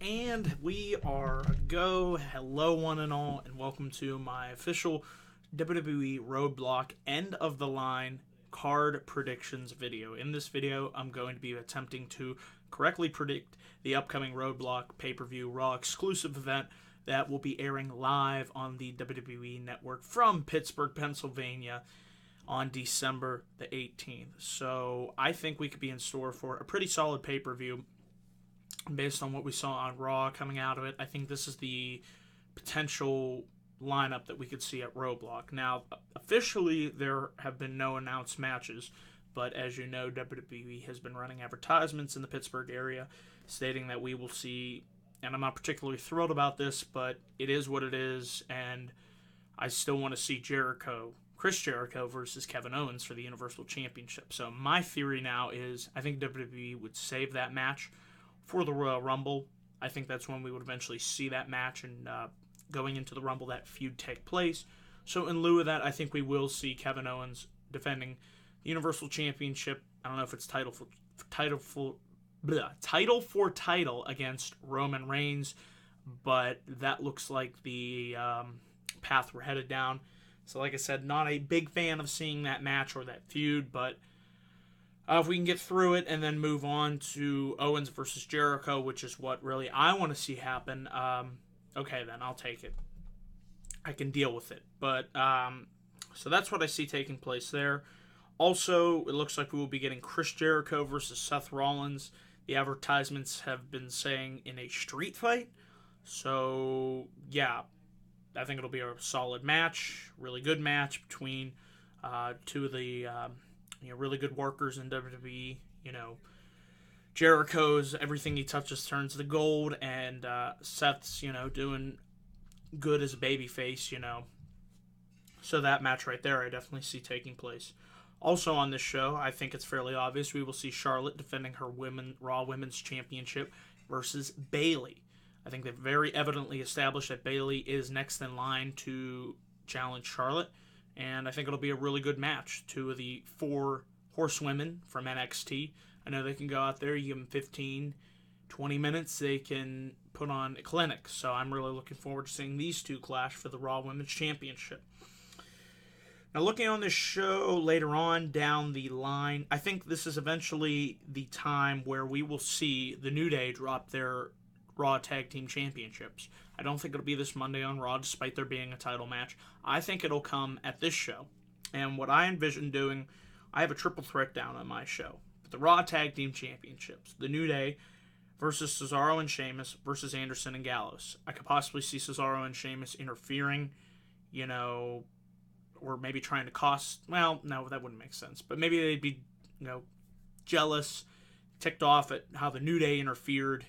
And we are a go. Hello, one and all, and welcome to my official WWE Roadblock end of the line card predictions video. In this video, I'm going to be attempting to correctly predict the upcoming Roadblock pay-per-view Raw exclusive event that will be airing live on the WWE Network from Pittsburgh, Pennsylvania on December the 18th. So I think we could be in store for a pretty solid pay-per-view. Based on what we saw on Raw coming out of it, I think this is the potential lineup that we could see at Roadblock. Now, officially, there have been no announced matches, but as you know, WWE has been running advertisements in the Pittsburgh area stating that we will see, and I'm not particularly thrilled about this, but it is what it is, and I still want to see Chris Jericho versus Kevin Owens for the Universal Championship. So my theory now is I think WWE would save that match for the Royal Rumble. I think that's when we would eventually see that match, and going into the Rumble, that feud take place. So in lieu of that, I think we will see Kevin Owens defending the Universal Championship. I don't know if it's title for title against Roman Reigns, but that looks like the path we're headed down. So like I said, not a big fan of seeing that match or that feud, but if we can get through it and then move on to Owens versus Jericho, which is what really I want to see happen, okay, then I'll take it. I can deal with it. But, so that's what I see taking place there. Also, it looks like we will be getting Chris Jericho versus Seth Rollins. The advertisements have been saying in a street fight. So, yeah, I think it'll be a solid match, really good match between two of the really good workers in WWE. Jericho's everything he touches turns to gold, and Seth's doing good as a babyface. So that match right there, I definitely see taking place. Also on this show, I think it's fairly obvious we will see Charlotte defending her Raw Women's Championship versus Bayley. I think they've very evidently established that Bayley is next in line to challenge Charlotte, and I think it'll be a really good match. Two of the four horsewomen from NXT. I know they can go out there, you give them 15, 20 minutes, they can put on a clinic. So I'm really looking forward to seeing these two clash for the Raw Women's Championship. Now, looking on this show later on down the line, I think this is eventually the time where we will see the New Day drop their Raw Tag Team Championships. I don't think it'll be this Monday on Raw, despite there being a title match. I think it'll come at this show. And what I envision doing, I have a triple threat down on my show. The Raw Tag Team Championships. The New Day versus Cesaro and Sheamus versus Anderson and Gallows. I could possibly see Cesaro and Sheamus interfering, or maybe trying to cost... Well, no, that wouldn't make sense. But maybe they'd be, jealous, ticked off at how the New Day interfered,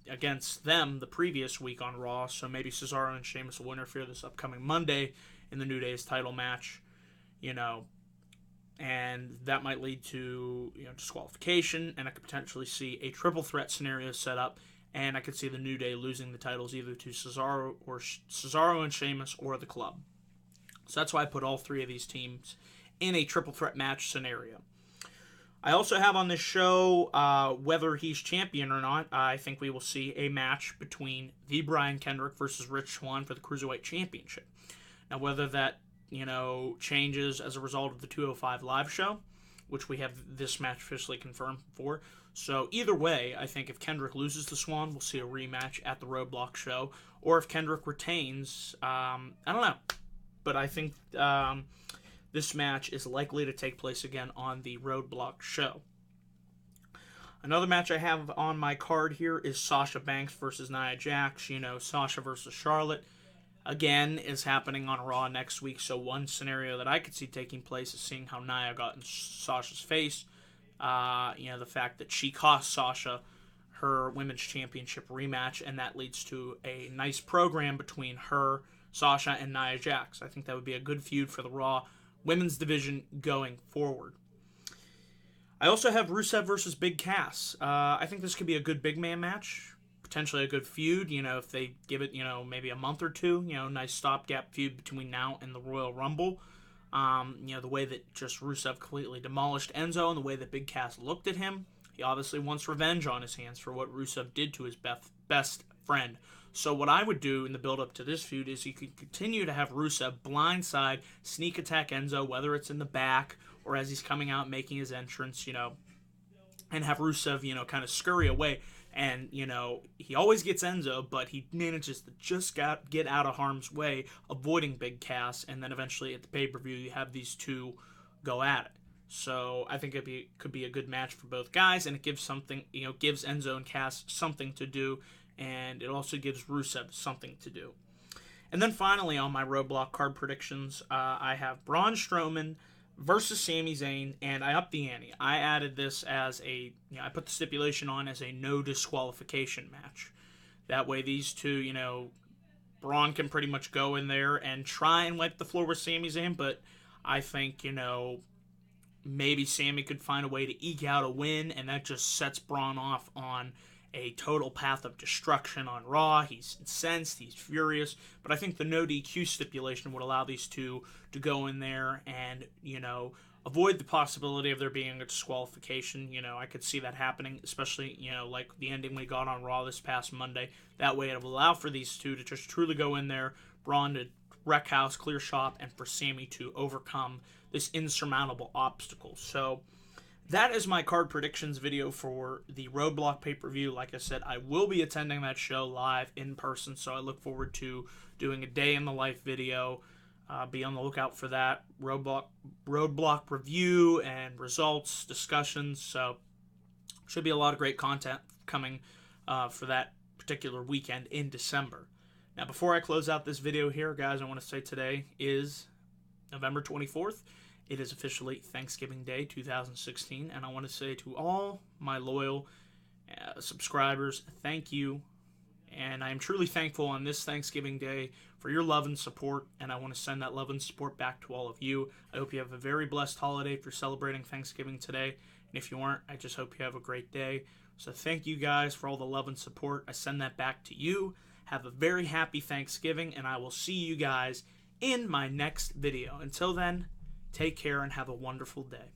against them the previous week on Raw. So maybe Cesaro and Sheamus will interfere this upcoming Monday in the New Day's title match, and that might lead to disqualification, and I could potentially see a triple threat scenario set up, and I could see the New Day losing the titles either to Cesaro and Sheamus or the club. So that's why I put all three of these teams in a triple threat match scenario. I also have on this show, whether he's champion or not, I think we will see a match between the Brian Kendrick versus Rich Swann for the Cruiserweight Championship. Now, whether that, changes as a result of the 205 live show, which we have this match officially confirmed for. So either way, I think if Kendrick loses to Swann, we'll see a rematch at the Roadblock show. Or if Kendrick retains, I don't know. But I think this match is likely to take place again on the Roadblock show. Another match I have on my card here is Sasha Banks versus Nia Jax. Sasha versus Charlotte, again, is happening on Raw next week. So one scenario that I could see taking place is seeing how Nia got in Sasha's face. The fact that she cost Sasha her Women's Championship rematch, and that leads to a nice program between her, Sasha, and Nia Jax. I think that would be a good feud for the Raw Women's division going forward. I also have Rusev versus Big Cass. I think this could be a good big man match. Potentially a good feud, if they give it, maybe a month or two, nice stopgap feud between now and the Royal Rumble. The way that just Rusev completely demolished Enzo and the way that Big Cass looked at him, He obviously wants revenge on his hands for what Rusev did to his best friend. So what I would do in the build-up to this feud is you could continue to have Rusev blindside, sneak attack Enzo, whether it's in the back or as he's coming out making his entrance, and have Rusev, kind of scurry away. And, he always gets Enzo, but he manages to just get out of harm's way, avoiding Big Cass, and then eventually at the pay-per-view you have these two go at it. So I think could be a good match for both guys, and it gives gives Enzo and Cass something to do, and it also gives Rusev something to do. And then finally on my Roadblock card predictions, I have Braun Strowman versus Sami Zayn, and I upped the ante. I added this as I put the stipulation on as a no disqualification match. That way these two, Braun can pretty much go in there and try and wipe the floor with Sami Zayn, but I think, maybe Sami could find a way to eke out a win, and that just sets Braun off on a total path of destruction on Raw. He's incensed, he's furious, but I think the no DQ stipulation would allow these two to go in there and, avoid the possibility of there being a disqualification. I could see that happening, especially, like the ending we got on Raw this past Monday. That way it will allow for these two to just truly go in there, Braun to wreck house, clear shop, and for Sami to overcome this insurmountable obstacle. So that is my card predictions video for the Roadblock pay-per-view. Like I said, I will be attending that show live in person, so I look forward to doing a day in the life video. Be on the lookout for that. Roadblock review and results, discussions. So should be a lot of great content coming for that particular weekend in December. Now, before I close out this video here, guys, I want to say today is November 24th. It is officially Thanksgiving Day 2016, and I want to say to all my loyal subscribers, thank you. And I am truly thankful on this Thanksgiving Day for your love and support, and I want to send that love and support back to all of you. I hope you have a very blessed holiday if you're celebrating Thanksgiving today, and if you aren't, I just hope you have a great day. So thank you guys for all the love and support. I send that back to you. Have a very happy Thanksgiving, and I will see you guys in my next video. Until then, take care and have a wonderful day.